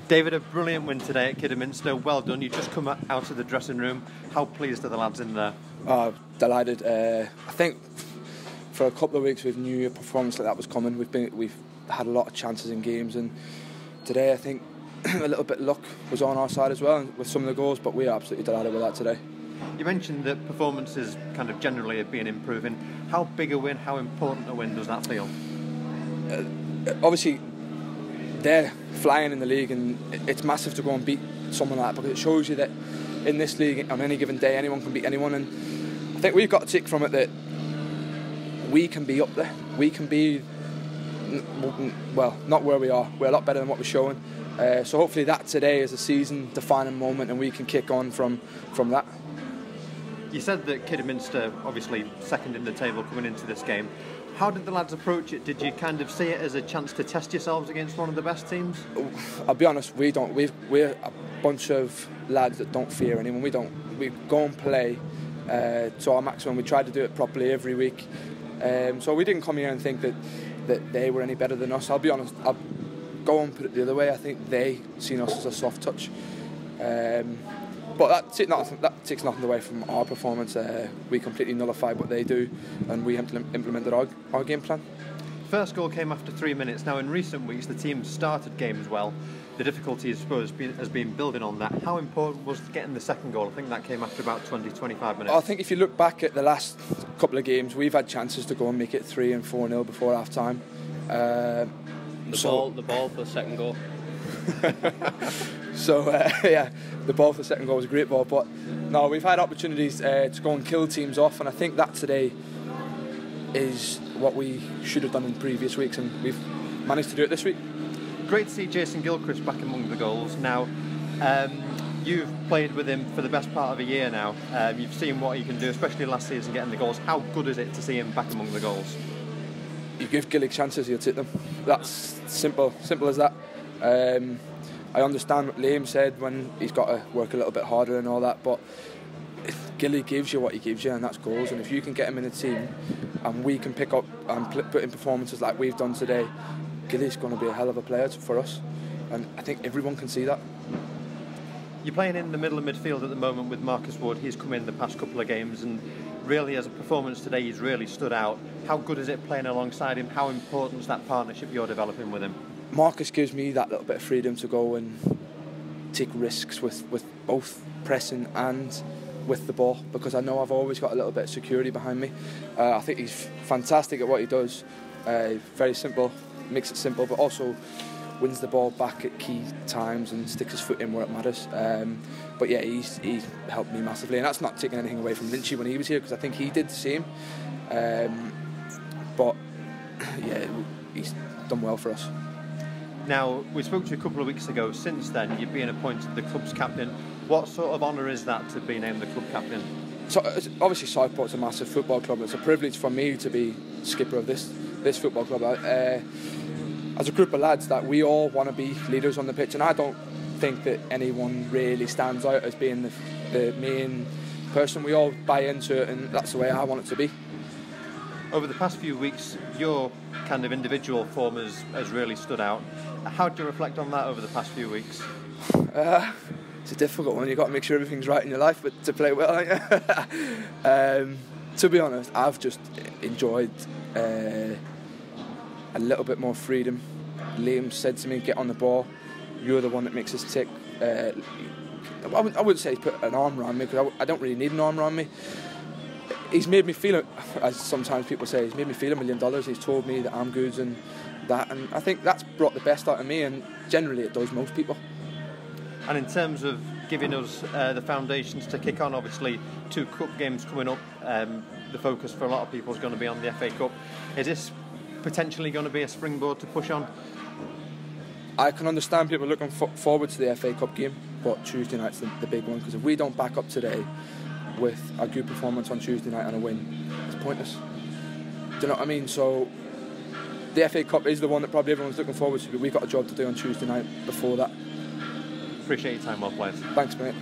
David, a brilliant win today at Kidderminster. Well done. You just come out of the dressing room. How pleased are the lads in there? Delighted. I think for a couple of weeks we knew a performance like that was coming. We've had a lot of chances in games, and today I think a little bit of luck was on our side as well with some of the goals, but we are absolutely delighted with that today. You mentioned that performances kind of generally have been improving. How big a win, how important a win does that feel? Obviously they're flying in the league, and it's massive to go and beat someone like that, because it shows you that in this league on any given day anyone can beat anyone, and I think we've got to take from it that we can be up there. We can be, well, not where we are. We're a lot better than what we're showing, so hopefully that today is a season defining moment and we can kick on from that. You said that Kidderminster obviously second in the table coming into this game. How did the lads approach it? Did you kind of see it as a chance to test yourselves against one of the best teams? I'll be honest, we don't. We're a bunch of lads that don't fear anyone. We go and play to our maximum. We try to do it properly every week. So we didn't come here and think that they were any better than us. I'll be honest, I'll go and put it the other way. I think they seen us as a soft touch. But that takes nothing away from our performance. We completely nullified what they do, and we implemented our game plan. First goal came after 3 minutes. Now, in recent weeks, the team started games well. The difficulty, I suppose, has been building on that. How important was getting the second goal? I think that came after about 20-25 minutes. I think if you look back at the last couple of games, we've had chances to go and make it 3 and 4-0 before half time. The ball for the second goal. So yeah, the ball for the second goal was a great ball, but no, we've had opportunities to go and kill teams off, and I think that today is what we should have done in previous weeks, and we've managed to do it this week. Great to see Jason Gilchrist back among the goals. Now, you've played with him for the best part of a year now. You've seen what he can do, especially last season getting the goals. How good is it to see him back among the goals? You give Gilly chances, he'll take them. That's simple as that. I understand what Liam said when he's got to work a little bit harder and all that, but if Gilly gives you what he gives you, and that's goals, and if you can get him in a team and we can pick up and put in performances like we've done today, Gilly's going to be a hell of a player for us, and I think everyone can see that. You're playing in the middle of midfield at the moment with Marcus Wood. He's come in the past couple of games, and really as a performance today he's really stood out. How good is it playing alongside him? How important is that partnership you're developing with him? Marcus gives me that little bit of freedom to go and take risks with both pressing and with the ball, because I know I've always got a little bit of security behind me. I think he's fantastic at what he does. Very simple, makes it simple, but also wins the ball back at key times and sticks his foot in where it matters. But yeah, he's helped me massively, and that's not taking anything away from Lynchy when he was here, because I think he did the same. But yeah, he's done well for us. Now, we spoke to you a couple of weeks ago. Since then, you've been appointed the club's captain. What sort of honour is that to be named the club captain? So obviously Southport's a massive football club. It's a privilege for me to be skipper of this football club. As a group of lads, that we all want to be leaders on the pitch, and I don't think that anyone really stands out as being the main person. We all buy into it, and that's the way I want it to be. Over the past few weeks, your kind of individual form has really stood out. How do you reflect on that over the past few weeks? It's a difficult one. You've got to make sure everything's right in your life, but to play well, to be honest, I've just enjoyed a little bit more freedom. Liam said to me, get on the ball, you're the one that makes us tick. I wouldn't say he's put an arm around me, because I don't really need an arm around me. He's made me feel it, as sometimes people say, he's made me feel $1 million. He's told me that I'm good and that, and I think that's brought the best out of me, and generally it does most people. And in terms of giving us the foundations to kick on, obviously 2 cup games coming up, the focus for a lot of people is going to be on the FA Cup. Is this potentially going to be a springboard to push on? I can understand people looking forward to the FA Cup game, but Tuesday night's the big one, because if we don't back up today with a good performance on Tuesday night and a win, it's pointless. Do you know what I mean? So the FA Cup is the one that probably everyone's looking forward to, but we've got a job to do on Tuesday night before that. Appreciate your time, well played. Thanks, mate.